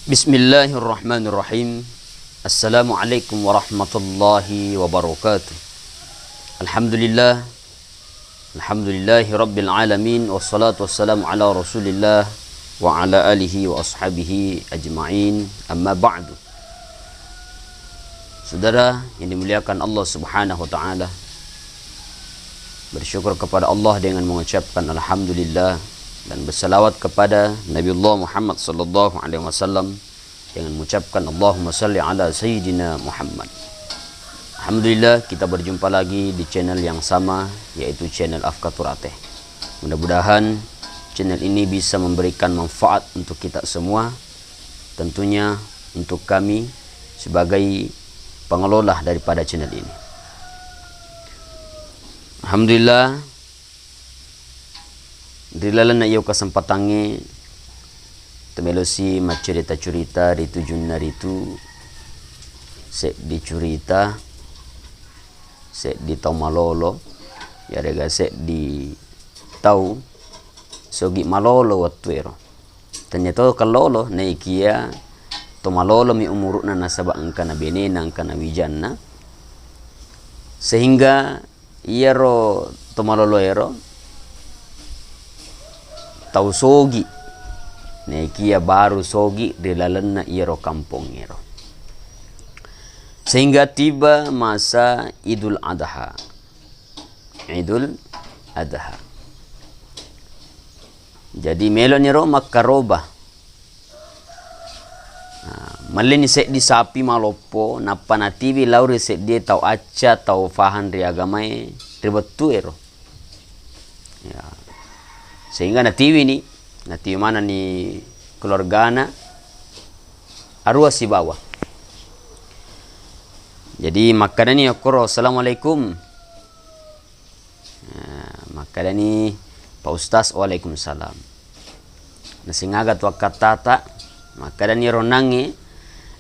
Bismillahirrahmanirrahim. Assalamualaikum warahmatullahi wabarakatuh. Alhamdulillah. Alhamdulillahi rabbil alamin. Wassalatu wassalamu ala rasulillah wa ala alihi wa ashabihi ajma'in. Amma ba'du. Saudara yang dimuliakan Allah subhanahu wa ta'ala, bersyukur kepada Allah dengan mengucapkan Alhamdulillah dan bersalawat kepada Nabiullah Muhammad sallallahu alaihi wasallam dengan mengucapkan Allahumma salli ala Sayyidina Muhammad. Alhamdulillah, kita berjumpa lagi di channel yang sama, yaitu channel Afkatur Ateh. Mudah-mudahan channel ini bisa memberikan manfaat untuk kita semua, tentunya untuk kami sebagai pengelola daripada channel ini. Alhamdulillah, dilalan na iyo kesempatannya temelosi macerita-cerita di tujuan itu se dicurita se di tau malolo ya rega se di tau sogi malolo waktu ero ternyata kalolo na ikia to malolo mi umuruna nasaba angkana benena angkana wijanna sehingga iero to malolo ero tau sogi nekia baru sogi dilalan na iro kampung iro, sehingga tiba masa Idul Adha. Jadi melon iro makaroba malin se di sapi malopo napa nativi lauri se dia tau aca tau fahan ri agamai ribetu iro ya, sehingga nativi ni nati mana ni keluargana arwah si bawah. Jadi makadani akoro assalamualaikum. Makadani Pak Ustaz waalaikumsalam. Nasingaga tu akatata makadani ronangi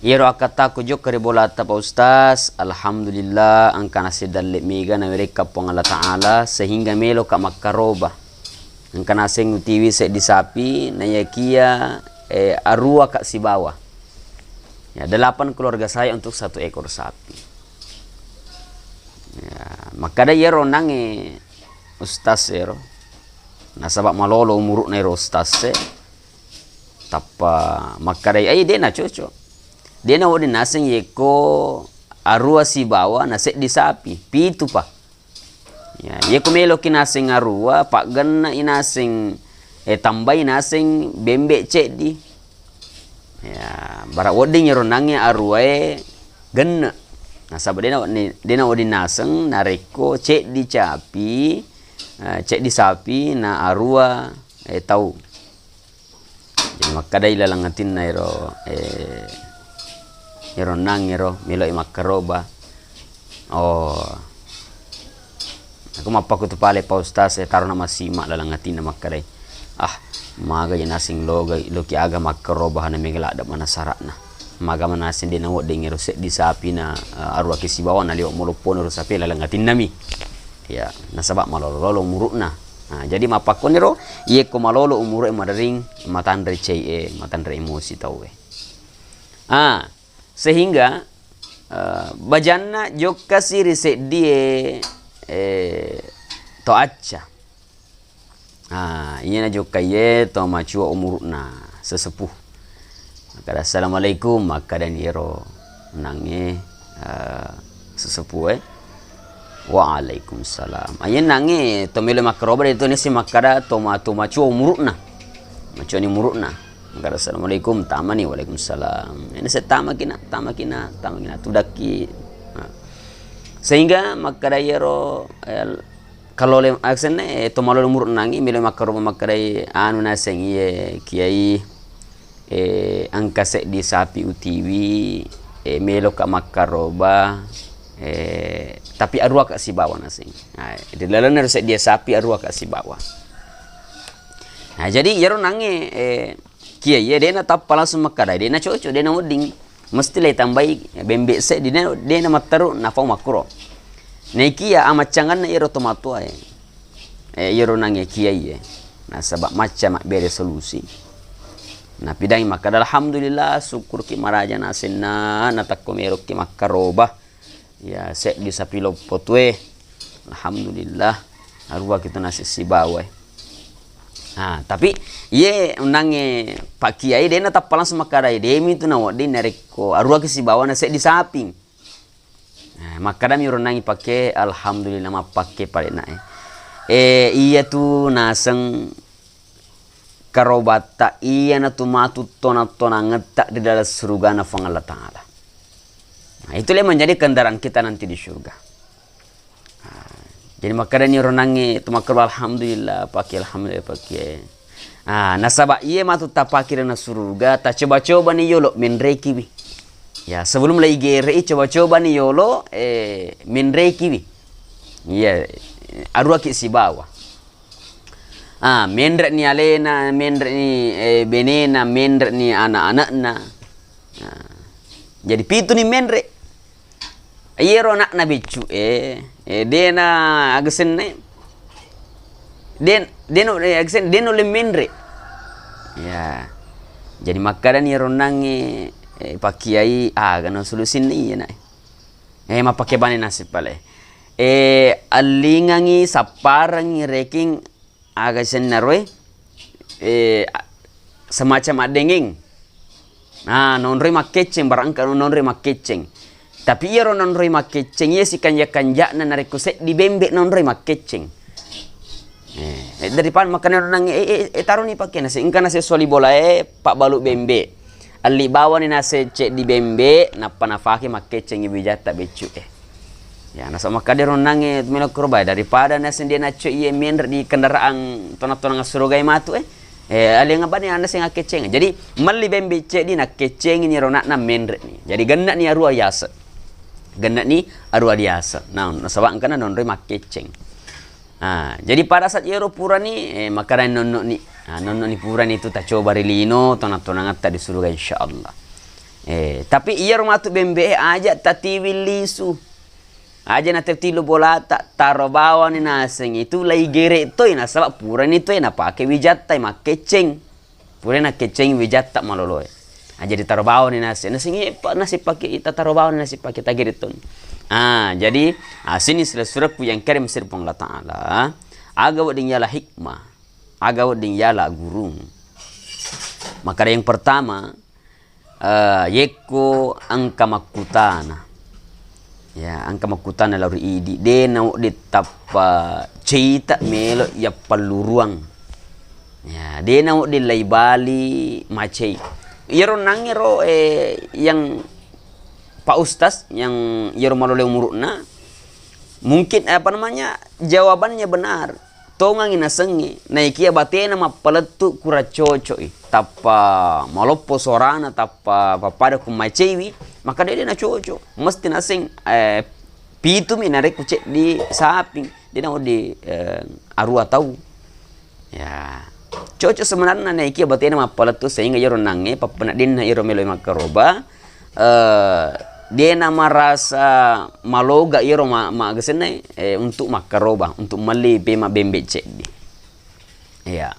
iro akata ko jok karibolata Pak Ustaz alhamdulillah angkana sidalle mega na mereka pong Allah Taala sehingga melo ka makaroba angkana seng TV se di sapi na yakia arua kak si bawah ya 8 keluarga saya untuk 1 ekor sapi ya, maka da yero nange ustaz ero nasabak malolo umuruk na ero ustaz se tapa maka da ay dena coco dena wodi naseng yeko arua si bawah na se di sapi pitu pa ya, ye kumelo kinasing arua pak ganna inasing tambah inasing bembe cek di ya barak woding ronangnya arua ganna nah sabab dena wodi naseng nareko cek di capi cek di sapi na arua tahu jadi maka dai lalangatin na ero nang ero melo makaroba oh aku mapaku tu pale Pak Ustaz taruh nama simak lalangatin nama kadai maga nasing loga loki aga makaroba na megala ada mana saratna maga manasin dina wod dengero se di sapi na arwa kisi bawa na liok molopon ro sapi lalangatin nami ya nasabak malolo murukna jadi mapaku niro iye ko malolo umuru madaring matandre cei matandre emosi tawe sehingga bajanna jokka siri se die to aca iya na joka ye to macua umurna sesepuh maka assalamualaikum maka dan iro nange sesepuh waalaikumsalam ayen nange to melo makroba itu ni si makada to macua umurna macua ni murukna maka assalamualaikum tamani waalaikumsalam ini setama kina tudaki sehingga makadai ro kalau lem aksene to malo umur nangi mele makaroba makadai anu naseng ye kiai angkase di sapi utiwi melo ka makaroba tapi arua ka si bawah naseng di lalan harus dia sapi arua ka si bawah jadi yero nangi kiai ye dena tap langsung makadai dena coco dena woding mesti le tambai bembe se dena mataru na fau makro nekia amacangan na iro tomato iro nange kiai na sabab macam bere solusi na pidang maka alhamdulillah syukur ki maraja na senna na takkomero ki makaroba ya sek di sapilo potwe alhamdulillah arwa kita nasi sibawa. Tapi ye unange Pak Kiai dena tapalang semakarai demi tu nawa di nereko arwa ki sibawa na sek di saping. Maka dami ronangi pakai alhamdulillah ma pakai pada na iya tu naseng karobata iya na tumatu tona ngetak di dalam surga na fang Allah Ta'ala. Itulah menjadi kendaraan kita nanti di surga. Jadi maka ni ronangi tu makar alhamdulillah pakai alhamdulillah pakai. Nasabak iya matu tak pakai na surga tak coba-coba ni yolo menreki bi. Ya sebelum lagi GRI coba-coba nih yolo menreki bi. Iya arwah ki si bawah. Mendrek ni alena, mendrek ni benena, mendrek ni anak-anakna. Jadi pitu ni mendrek. Iya nak na bicu dena agesen ne. Deno agesen deno le mendrek. Ya. Jadi makanan ni ronangi Pak Kiai gana solusin ni na mapake bani nasib pale alingangi saparangi reking aga senarwe semacam adenging nonroi makeceng barangka nonroi makeceng tapi iya nonroi makeceng iya si kanja na nareko set di bembe nonroi makeceng daripada makanan nang taruh ni pakai nasi ingka nasi soli bola pak balu bembe ali bawa ni nasi cek di bembe napa nafaki makeceng ibijata becu ya nasa makade ronange melo korba daripada nasi dia naco iya miender di kendaraan tona-tona ngasurugai matu ali ngabani anda sing akeceng jadi mali bembe cek di nakeceng ni ronak na miender ni jadi gendak ni arua yasa gendak ni arua diasa nah nasabak kana nonroi makeceng jadi pada saat yero pura ni makanan nonno ni pura ni itu tak coba rilino tona-tona ngata di surga insyaallah tapi iya rumatu bembe aja tatiwil lisu aja na tilo bola tak taro bawa ni naseng itu lagi gere to ina sabab pura ni to ina pake wijata ma keceng pura na keceng wijata maloloy jadi taro bawa ni naseng nasi pake ita taro bawa ni nasi pake tagiri ton jadi sini surat yang kirim sirpong Allah Ta'ala aga wading yala hikmah aga wading yala gurung maka yang pertama yeko angka makutana ya angka makutana lauri idi dena di tapa cerita melo ya paluruang ya dena di laibali macei iro nangiro yang Pak Ustaz yang Yermalole umurna mungkin jawabannya benar tongang ina sengi naikia batena ma paletu kura cocoi tapa malopo sorana tapa papada kumacewi maka dia na coco mesti nasing pitu mi narek kucek di saping dia na di arua tahu ya coco sebenarnya naikia batena ma paletu sehingga yero nange papana din yero melo makaroba dia nama rasa maloga iro magasene untuk makaroba untuk mali bema bembe cedi ya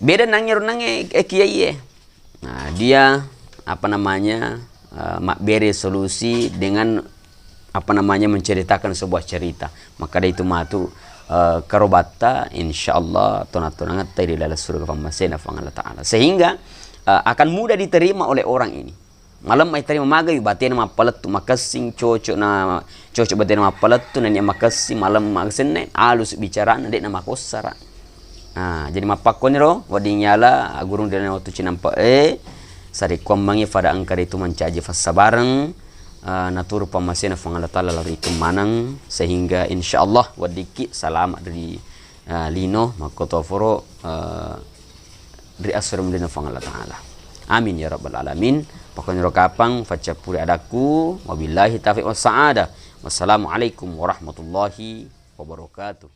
beda nangiro nange kiai dia mak beri solusi dengan menceritakan sebuah cerita maka dari itu matu karobata insyaallah tonat-tonat di dalam surga pamasena Allah Ta'ala sehingga akan mudah diterima oleh orang ini malam ay terima magay batin ma palattu makasing cocok batin ma palattu nanya makasing malam magasin ne alus bicara nade na makosara jadi mapakoniro wading yala gurung dana waktu cinampa sari kombangi pada angkar itu mencaji fasabareng natur pamasena Allah Ta'ala lari kemanang sehingga insyaallah wadiki selamat dari lino makotoforo dari asrum dina Allah Ta'ala amin ya rabbal alamin. Pokoknya rokapang facapuri adaku wabillahi taufiq was saada. Wassalamualaikum warahmatullahi wabarakatuh.